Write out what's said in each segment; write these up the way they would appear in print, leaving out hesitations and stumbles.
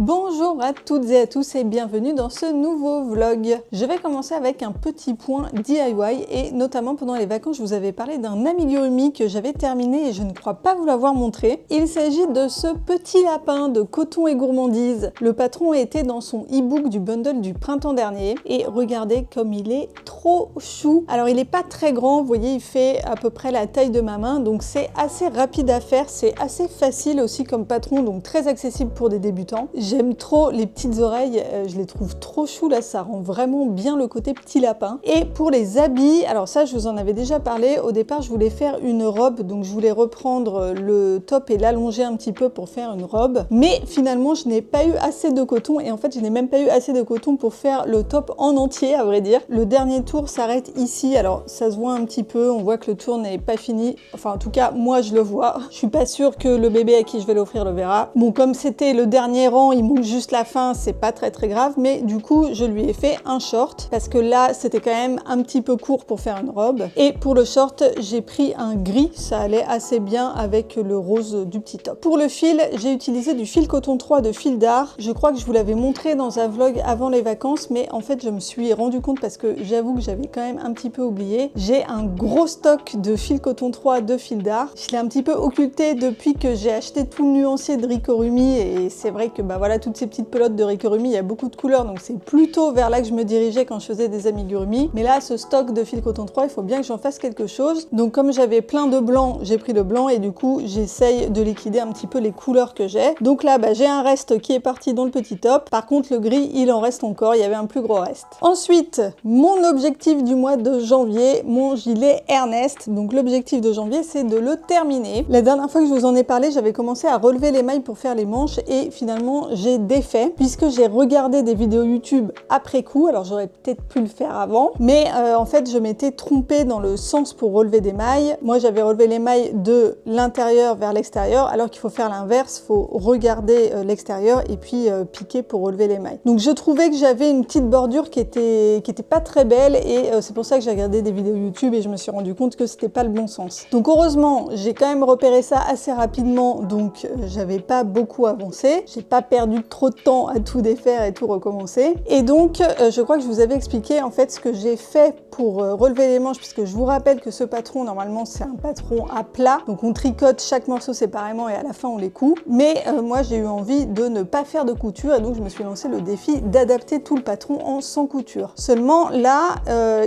Bonjour à toutes et à tous et bienvenue dans ce nouveau vlog. Je vais commencer avec un petit point DIY et notamment pendant les vacances je vous avais parlé d'un amigurumi que j'avais terminé et je ne crois pas vous l'avoir montré. Il s'agit de ce petit lapin de Coton et Gourmandise. Le patron était dans son e-book du bundle du printemps dernier et regardez comme il est trop chou. Alors il n'est pas très grand, vous voyez il fait à peu près la taille de ma main donc c'est assez rapide à faire, c'est assez facile aussi comme patron donc très accessible pour des débutants. J'aime trop les petites oreilles, je les trouve trop chou là, ça rend vraiment bien le côté petit lapin. Et pour les habits, alors ça je vous en avais déjà parlé, au départ je voulais faire une robe, donc je voulais reprendre le top et l'allonger un petit peu pour faire une robe. Mais finalement je n'ai pas eu assez de coton et en fait je n'ai même pas eu assez de coton pour faire le top en entier à vrai dire. Le dernier tour s'arrête ici, alors ça se voit un petit peu, on voit que le tour n'est pas fini, enfin en tout cas moi je le vois. Je suis pas sûre que le bébé à qui je vais l'offrir le verra. Bon comme c'était le dernier rang, il manque juste la fin, c'est pas très grave, mais du coup je lui ai fait un short parce que là c'était quand même un petit peu court pour faire une robe. Et pour le short j'ai pris un gris, ça allait assez bien avec le rose du petit top. Pour le fil, j'ai utilisé du fil coton 3 de Fil d'Art. Je crois que je vous l'avais montré dans un vlog avant les vacances, mais en fait je me suis rendu compte parce que j'avoue que j'avais quand même un petit peu oublié. J'ai un gros stock de fil coton 3 de Fil d'Art. Je l'ai un petit peu occulté depuis que j'ai acheté tout le nuancier de Ricorumi et c'est vrai que bah voilà, toutes ces petites pelotes de Ricorumi, il y a beaucoup de couleurs, donc c'est plutôt vers là que je me dirigeais quand je faisais des amigurumi. Mais là, ce stock de fil coton 3, il faut bien que j'en fasse quelque chose. Donc comme j'avais plein de blanc, j'ai pris le blanc et du coup, j'essaye de liquider un petit peu les couleurs que j'ai. Donc là, bah, j'ai un reste qui est parti dans le petit top. Par contre, le gris, il en reste encore, il y avait un plus gros reste. Ensuite, mon objectif du mois de janvier, mon gilet Ernest. Donc l'objectif de janvier, c'est de le terminer. La dernière fois que je vous en ai parlé, j'avais commencé à relever les mailles pour faire les manches et finalement, j'ai défait puisque j'ai regardé des vidéos YouTube après coup. Alors j'aurais peut-être pu le faire avant, mais en fait je m'étais trompée dans le sens pour relever des mailles. Moi j'avais relevé les mailles de l'intérieur vers l'extérieur, alors qu'il faut faire l'inverse, il faut regarder l'extérieur et puis piquer pour relever les mailles. Donc je trouvais que j'avais une petite bordure qui était pas très belle et c'est pour ça que j'ai regardé des vidéos YouTube et je me suis rendu compte que c'était pas le bon sens. Donc heureusement j'ai quand même repéré ça assez rapidement, donc j'avais pas beaucoup avancé, j'ai pas perdu trop de temps à tout défaire et tout recommencer. Et donc je crois que je vous avais expliqué en fait ce que j'ai fait pour relever les manches, puisque je vous rappelle que ce patron normalement c'est un patron à plat, donc on tricote chaque morceau séparément et à la fin on les coud. Mais moi j'ai eu envie de ne pas faire de couture et donc je me suis lancé le défi d'adapter tout le patron en sans couture. Seulement là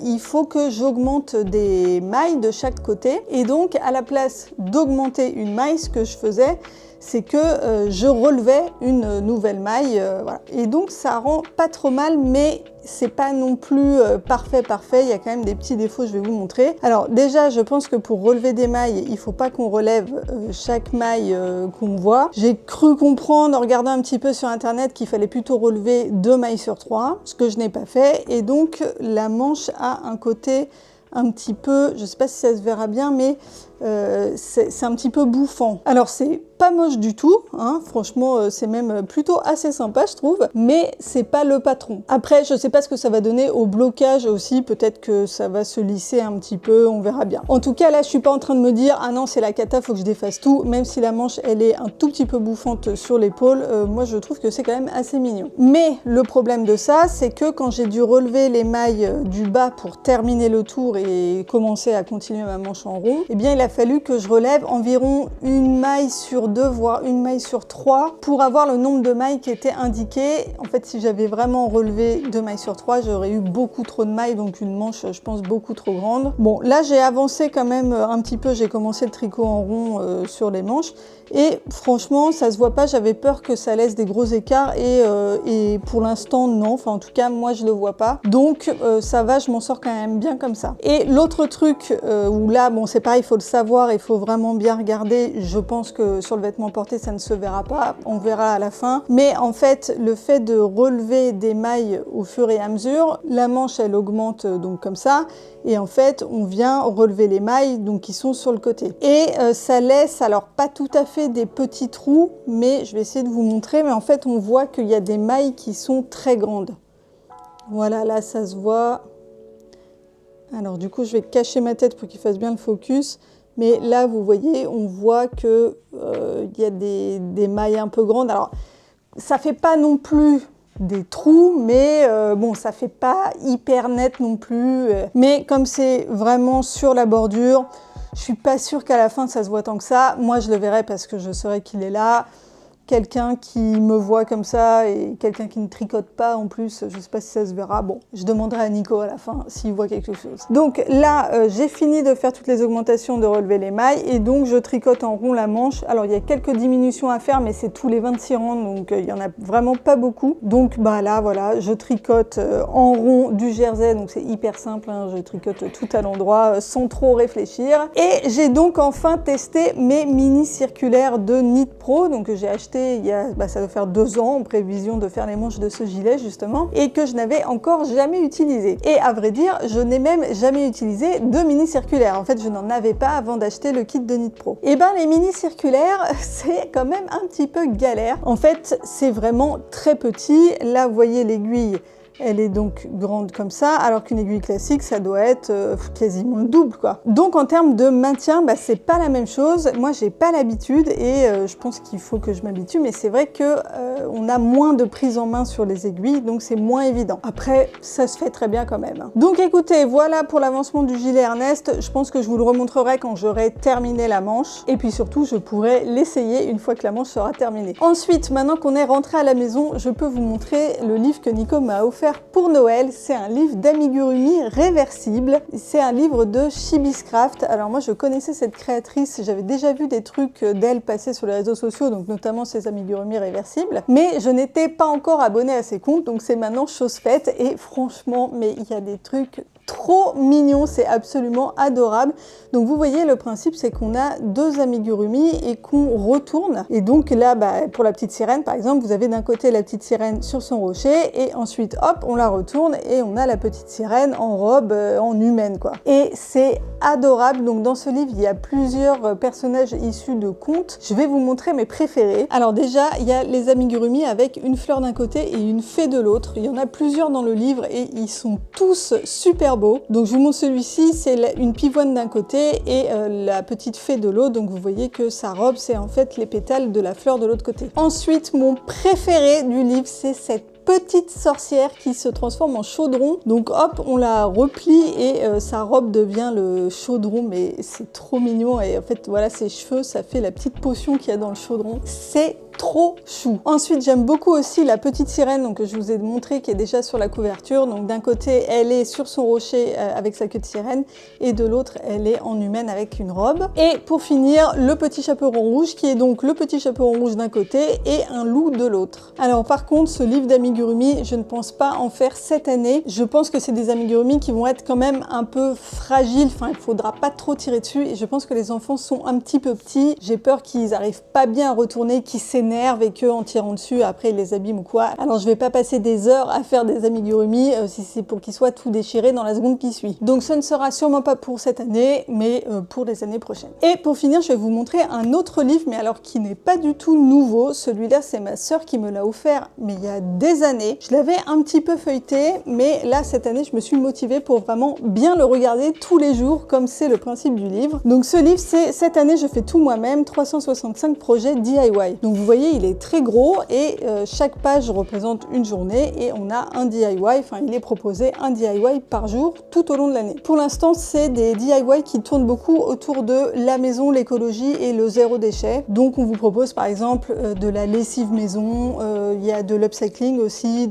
il faut que j'augmente des mailles de chaque côté et donc à la place d'augmenter une maille, ce que je faisais c'est que je relevais une nouvelle maille, voilà. Et donc ça rend pas trop mal, mais c'est pas non plus parfait, il y a quand même des petits défauts, je vais vous montrer. Alors déjà, je pense que pour relever des mailles, il faut pas qu'on relève chaque maille qu'on voit. J'ai cru comprendre en regardant un petit peu sur internet qu'il fallait plutôt relever 2 mailles sur 3, ce que je n'ai pas fait, et donc la manche a un côté un petit peu, je sais pas si ça se verra bien, mais c'est un petit peu bouffant. Alors c'est pas moche du tout, hein, franchement c'est même plutôt assez sympa je trouve, mais c'est pas le patron. Après je sais pas ce que ça va donner au blocage aussi, peut-être que ça va se lisser un petit peu, on verra bien. En tout cas là je suis pas en train de me dire ah non c'est la cata, faut que je défasse tout, même si la manche elle est un tout petit peu bouffante sur l'épaule, moi je trouve que c'est quand même assez mignon. Mais le problème de ça c'est que quand j'ai dû relever les mailles du bas pour terminer le tour et commencer à continuer ma manche en rond, eh bien il a fallu que je relève environ une maille sur 2, voire une maille sur 3 pour avoir le nombre de mailles qui était indiqué. En fait, si j'avais vraiment relevé 2 mailles sur 3, j'aurais eu beaucoup trop de mailles, donc une manche, je pense, beaucoup trop grande. Bon, là, j'ai avancé quand même un petit peu, j'ai commencé le tricot en rond sur les manches, et franchement, ça se voit pas, j'avais peur que ça laisse des gros écarts, et pour l'instant, non, enfin en tout cas, moi, je le vois pas. Donc, ça va, je m'en sors quand même bien comme ça. Et l'autre truc, où là, bon, c'est pareil, il faut le savoir, il faut vraiment bien regarder, je pense que sur le vêtement porté ça ne se verra pas, on verra à la fin, mais en fait le fait de relever des mailles au fur et à mesure, la manche elle augmente donc comme ça, et en fait on vient relever les mailles donc qui sont sur le côté, et ça laisse alors pas tout à fait des petits trous, mais je vais essayer de vous montrer, mais en fait on voit qu'il y a des mailles qui sont très grandes. Voilà, là ça se voit. Alors du coup je vais cacher ma tête pour qu'il fasse bien le focus. Mais là, vous voyez, on voit que y a des mailles un peu grandes. Alors, Ça fait pas non plus des trous, mais bon, ça fait pas hyper net non plus. Mais comme c'est vraiment sur la bordure, je suis pas sûre qu'à la fin ça se voit tant que ça. Moi je le verrai parce que je saurai qu'il est là. Quelqu'un qui me voit comme ça et quelqu'un qui ne tricote pas en plus, je sais pas si ça se verra. Bon, je demanderai à Nico à la fin s'il voit quelque chose. Donc là, j'ai fini de faire toutes les augmentations, de relever les mailles et donc je tricote en rond la manche. Alors il y a quelques diminutions à faire, mais c'est tous les 26 rangs, donc il y en a vraiment pas beaucoup. Donc bah là, voilà, je tricote en rond du jersey, donc c'est hyper simple, hein, je tricote tout à l'endroit sans trop réfléchir. Et j'ai donc enfin testé mes mini circulaires de Knit Pro, donc j'ai acheté il y a, ça doit faire 2 ans en prévision de faire les manches de ce gilet justement, et que je n'avais encore jamais utilisé. Et à vrai dire, je n'ai même jamais utilisé de mini circulaires. En fait, je n'en avais pas avant d'acheter le kit de Knit Pro. Et ben les mini circulaires, c'est quand même un petit peu galère. En fait, c'est vraiment très petit. Là, vous voyez l'aiguille. Elle est donc grande comme ça, alors qu'une aiguille classique, ça doit être quasiment le double, quoi. Donc en termes de maintien, c'est pas la même chose. Moi, j'ai pas l'habitude et je pense qu'il faut que je m'habitue, mais c'est vrai que on a moins de prise en main sur les aiguilles, donc c'est moins évident. Après, ça se fait très bien quand même. Donc écoutez, voilà pour l'avancement du gilet Ernest. Je pense que je vous le remontrerai quand j'aurai terminé la manche, et puis surtout, je pourrai l'essayer une fois que la manche sera terminée. Ensuite, maintenant qu'on est rentré à la maison, je peux vous montrer le livre que Nico m'a offert pour Noël. C'est un livre d'amigurumi réversible. C'est un livre de Chibiscraft. Alors moi je connaissais cette créatrice, j'avais déjà vu des trucs d'elle passer sur les réseaux sociaux, donc notamment ses amigurumi réversibles, mais je n'étais pas encore abonnée à ses comptes, donc c'est maintenant chose faite et franchement, mais il y a des trucs trop mignon, c'est absolument adorable. Donc vous voyez, le principe c'est qu'on a 2 amigurumi et qu'on retourne. Et donc là, pour la petite sirène par exemple, vous avez d'un côté la petite sirène sur son rocher et ensuite hop, on la retourne et on a la petite sirène en robe, en humaine quoi. Et c'est adorable. Donc dans ce livre, il y a plusieurs personnages issus de contes. Je vais vous montrer mes préférés. Alors déjà, il y a les amigurumi avec une fleur d'un côté et une fée de l'autre. Il y en a plusieurs dans le livre et ils sont tous super beaux. Donc je vous montre celui-ci, c'est une pivoine d'un côté et la petite fée de l'autre. Donc vous voyez que sa robe, c'est en fait les pétales de la fleur de l'autre côté. Ensuite, mon préféré du livre, c'est cette petite sorcière qui se transforme en chaudron. Donc hop, on la replie et sa robe devient le chaudron, mais c'est trop mignon. Et en fait, voilà, ses cheveux, ça fait la petite potion qu'il y a dans le chaudron. C'est trop chou. Ensuite, j'aime beaucoup aussi la petite sirène, donc que je vous ai montré, qui est déjà sur la couverture. Donc d'un côté, elle est sur son rocher avec sa queue de sirène, et de l'autre, elle est en humaine avec une robe. Et pour finir, le petit chaperon rouge, qui est donc le petit chaperon rouge d'un côté et un loup de l'autre. Alors par contre, ce livre d'amigurumi, je ne pense pas en faire cette année. Je pense que c'est des amigurumi qui vont être quand même un peu fragiles. Enfin, il faudra pas trop tirer dessus. Et je pense que les enfants sont un petit peu petits. J'ai peur qu'ils arrivent pas bien à retourner, qu'ils s'énervent et qu'en tirant dessus, après ils les abîment ou quoi. Alors je vais pas passer des heures à faire des amigurumi si c'est pour qu'ils soient tout déchirés dans la seconde qui suit. Donc ce ne sera sûrement pas pour cette année, mais pour les années prochaines. Et pour finir, je vais vous montrer un autre livre, mais alors qui n'est pas du tout nouveau. Celui-là, c'est ma sœur qui me l'a offert, mais il y a des années. Je l'avais un petit peu feuilleté, mais là, cette année, je me suis motivée pour vraiment bien le regarder tous les jours, comme c'est le principe du livre. Donc ce livre, c'est cette année, je fais tout moi-même, 365 projets DIY. Donc vous voyez, il est très gros et chaque page représente une journée et on a un DIY, enfin il est proposé un DIY par jour tout au long de l'année. Pour l'instant, c'est des DIY qui tournent beaucoup autour de la maison, l'écologie et le zéro déchet. Donc on vous propose par exemple de la lessive maison, il y a de l'upcycling aussi,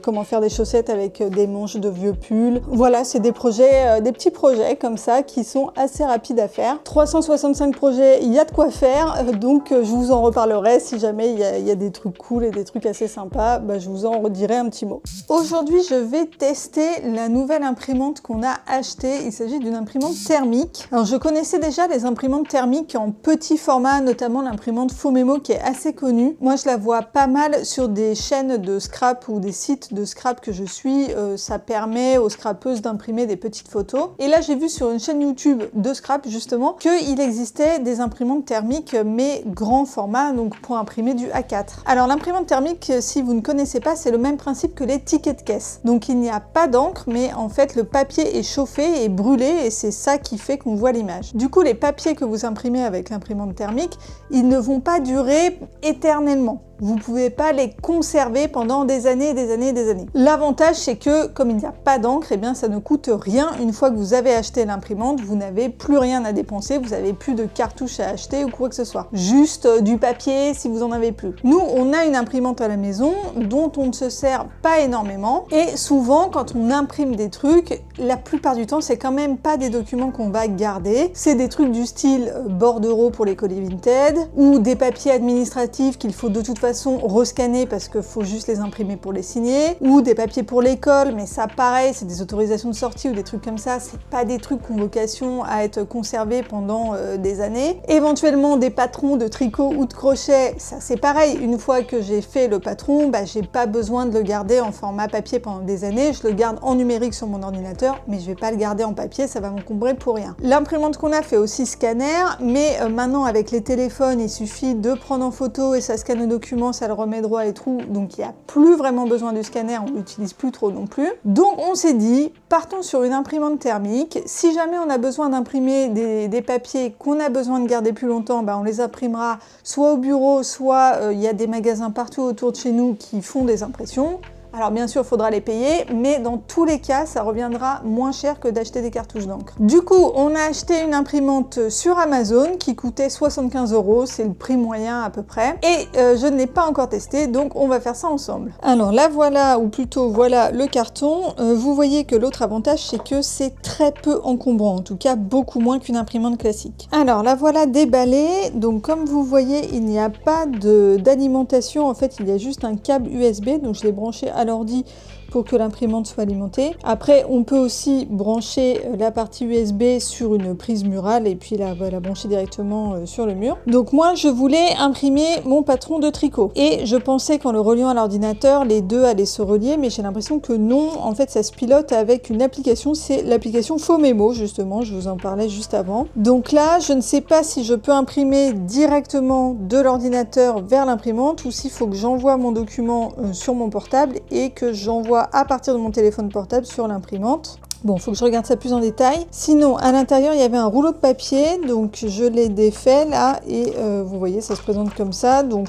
comment faire des chaussettes avec des manches de vieux pulls. Voilà, c'est des projets, des petits projets comme ça qui sont assez rapides à faire. 365 projets, il y a de quoi faire, donc je vous en reparlerai si jamais il y a des trucs cool et des trucs assez sympas, je vous en redirai un petit mot. Aujourd'hui, je vais tester la nouvelle imprimante qu'on a achetée. Il s'agit d'une imprimante thermique. Alors, je connaissais déjà les imprimantes thermiques en petit format, notamment l'imprimante Fomemo qui est assez connue. Moi, je la vois pas mal sur des chaînes de scrap ou des sites de scrap que je suis. Ça permet aux scrapeuses d'imprimer des petites photos. Et là, j'ai vu sur une chaîne YouTube de scrap, justement, qu'il existait des imprimantes thermiques, mais grand format, donc pour imprimer du A4. Alors l'imprimante thermique, si vous ne connaissez pas, c'est le même principe que les tickets de caisse. Donc il n'y a pas d'encre, mais en fait le papier est chauffé et brûlé et c'est ça qui fait qu'on voit l'image. Du coup, les papiers que vous imprimez avec l'imprimante thermique, ils ne vont pas durer éternellement. Vous pouvez pas les conserver pendant des années et des années et des années. L'avantage, c'est que comme il n'y a pas d'encre, eh bien ça ne coûte rien. Une fois que vous avez acheté l'imprimante, vous n'avez plus rien à dépenser, vous n'avez plus de cartouches à acheter ou quoi que ce soit. Juste du papier si vous en avez plus. Nous, on a une imprimante à la maison dont on ne se sert pas énormément et souvent quand on imprime des trucs, la plupart du temps, c'est quand même pas des documents qu'on va garder. C'est des trucs du style bordereau pour les colis Vinted ou des papiers administratifs qu'il faut de toute façon rescanner parce qu'il faut juste les imprimer pour les signer ou des papiers pour l'école, mais ça pareil, c'est des autorisations de sortie ou des trucs comme ça, c'est pas des trucs qui ont vocation à être conservés pendant des années. Éventuellement des patrons de tricot ou de crochet, ça c'est pareil, une fois que j'ai fait le patron, bah, j'ai pas besoin de le garder en format papier pendant des années, je le garde en numérique sur mon ordinateur, mais je vais pas le garder en papier, ça va m'encombrer pour rien. L'imprimante qu'on a fait aussi scanner, mais maintenant avec les téléphones, il suffit de prendre en photo et ça scanne le document, ça le remet droit et tout, donc il n'y a plus vraiment besoin du scanner, on l'utilise plus trop non plus. Donc on s'est dit, partons sur une imprimante thermique, si jamais on a besoin d'imprimer des papiers qu'on a besoin de garder plus longtemps, bah on les imprimera soit au bureau, soit il y a des magasins partout autour de chez nous qui font des impressions. Alors bien sûr, il faudra les payer, mais dans tous les cas, ça reviendra moins cher que d'acheter des cartouches d'encre. Du coup, on a acheté une imprimante sur Amazon qui coûtait 75 €, c'est le prix moyen à peu près. Et je ne l'ai pas encore testé, donc on va faire ça ensemble. Alors là, voilà, ou plutôt voilà le carton. Vous voyez que l'autre avantage, c'est que c'est très peu encombrant, en tout cas beaucoup moins qu'une imprimante classique. Alors la voilà déballée, donc comme vous voyez, il n'y a pas d'alimentation, en fait, il y a juste un câble USB, donc je l'ai branché à l'ordi pour que l'imprimante soit alimentée. Après, on peut aussi brancher la partie USB sur une prise murale et puis la brancher directement sur le mur. Donc moi, je voulais imprimer mon patron de tricot. Et je pensais qu'en le reliant à l'ordinateur, les deux allaient se relier, mais j'ai l'impression que non. En fait, ça se pilote avec une application, c'est l'application Faux-Mémo, justement, je vous en parlais juste avant. Donc là, je ne sais pas si je peux imprimer directement de l'ordinateur vers l'imprimante ou s'il faut que j'envoie mon document sur mon portable et que j'envoie à partir de mon téléphone portable sur l'imprimante. Bon, il faut que je regarde ça plus en détail. Sinon, à l'intérieur, il y avait un rouleau de papier, donc je l'ai défait là, et vous voyez, ça se présente comme ça. Donc,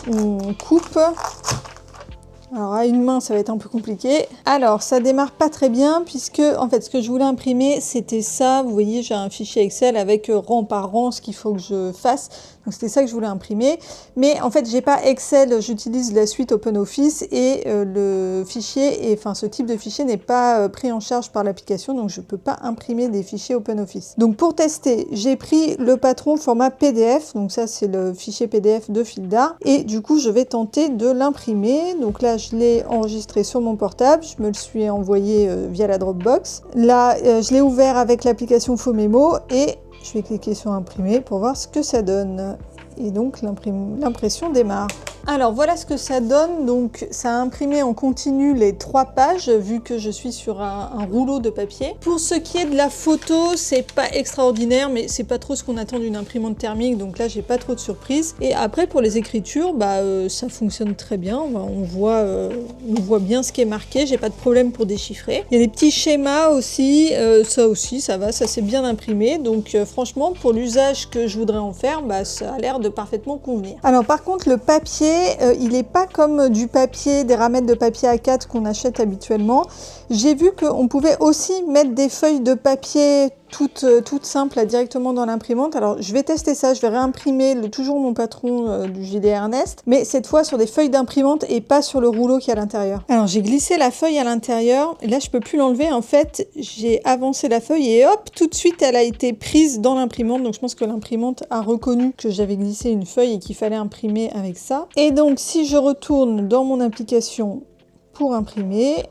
on coupe. Alors à une main ça va être un peu compliqué. Alors ça démarre pas très bien puisque en fait ce que je voulais imprimer c'était ça. Vous voyez j'ai un fichier Excel avec rang par rang ce qu'il faut que je fasse. Donc c'était ça que je voulais imprimer. Mais en fait j'ai pas Excel, j'utilise la suite OpenOffice et le fichier, enfin ce type de fichier n'est pas pris en charge par l'application donc je peux pas imprimer des fichiers OpenOffice. Donc pour tester j'ai pris le patron format PDF. Donc ça c'est le fichier PDF de Fil d'Art. Et du coup je vais tenter de l'imprimer. Donc là je l'ai enregistré sur mon portable, je me le suis envoyé via la Dropbox. Là, je l'ai ouvert avec l'application Faux-Mémo et je vais cliquer sur imprimer pour voir ce que ça donne. Et donc l'impression démarre. Alors voilà ce que ça donne, donc ça a imprimé en continu les 3 pages vu que je suis sur un rouleau de papier. Pour ce qui est de la photo, c'est pas extraordinaire mais c'est pas trop ce qu'on attend d'une imprimante thermique donc là j'ai pas trop de surprises. Et après pour les écritures, ça fonctionne très bien, on voit bien ce qui est marqué, j'ai pas de problème pour déchiffrer. Il y a des petits schémas aussi, ça aussi ça va, ça s'est bien imprimé donc franchement pour l'usage que je voudrais en faire, ça a l'air de parfaitement convenir. Alors par contre le papier, il n'est pas comme du papier, des ramettes de papier A4 qu'on achète habituellement. J'ai vu qu'on pouvait aussi mettre des feuilles de papier toutes simples là, directement dans l'imprimante. Alors je vais tester ça, je vais réimprimer toujours mon patron du JD Ernest, mais cette fois sur des feuilles d'imprimante et pas sur le rouleau qui est à l'intérieur. Alors j'ai glissé la feuille à l'intérieur, et là je peux plus l'enlever, en fait j'ai avancé la feuille et hop, tout de suite elle a été prise dans l'imprimante, donc je pense que l'imprimante a reconnu que j'avais glissé une feuille et qu'il fallait imprimer avec ça. Et donc si je retourne dans mon application pour imprimer,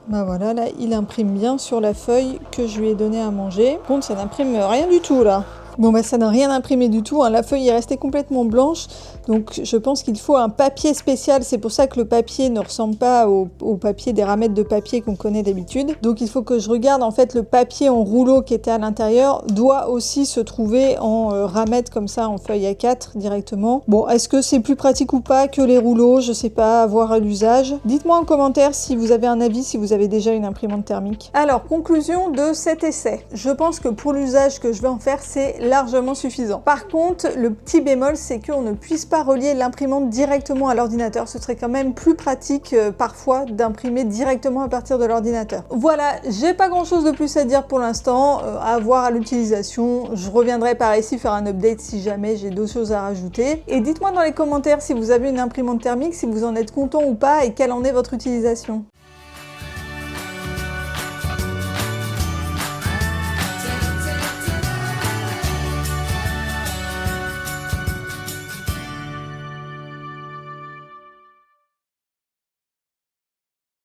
voilà, là, il imprime bien sur la feuille que je lui ai donné à manger. Par contre, ça n'imprime rien du tout, là. Bon, ça n'a rien imprimé du tout, hein. La feuille est restée complètement blanche, donc je pense qu'il faut un papier spécial. C'est pour ça que le papier ne ressemble pas au papier des ramettes de papier qu'on connaît d'habitude. Donc il faut que je regarde, en fait, le papier en rouleau qui était à l'intérieur doit aussi se trouver en ramette comme ça, en feuille A4 directement. Bon, est-ce que c'est plus pratique ou pas que les rouleaux? Je sais pas, à voir à l'usage. Dites-moi en commentaire si vous avez un avis, si vous avez déjà une imprimante thermique. Alors, conclusion de cet essai. Je pense que pour l'usage que je vais en faire, c'est largement suffisant. Par contre, le petit bémol, c'est qu'on ne puisse pas relier l'imprimante directement à l'ordinateur. Ce serait quand même plus pratique parfois d'imprimer directement à partir de l'ordinateur. Voilà, j'ai pas grand chose de plus à dire pour l'instant, à voir à l'utilisation. Je reviendrai par ici faire un update si jamais j'ai d'autres choses à rajouter. Et dites-moi dans les commentaires si vous avez une imprimante thermique, si vous en êtes content ou pas et quelle en est votre utilisation.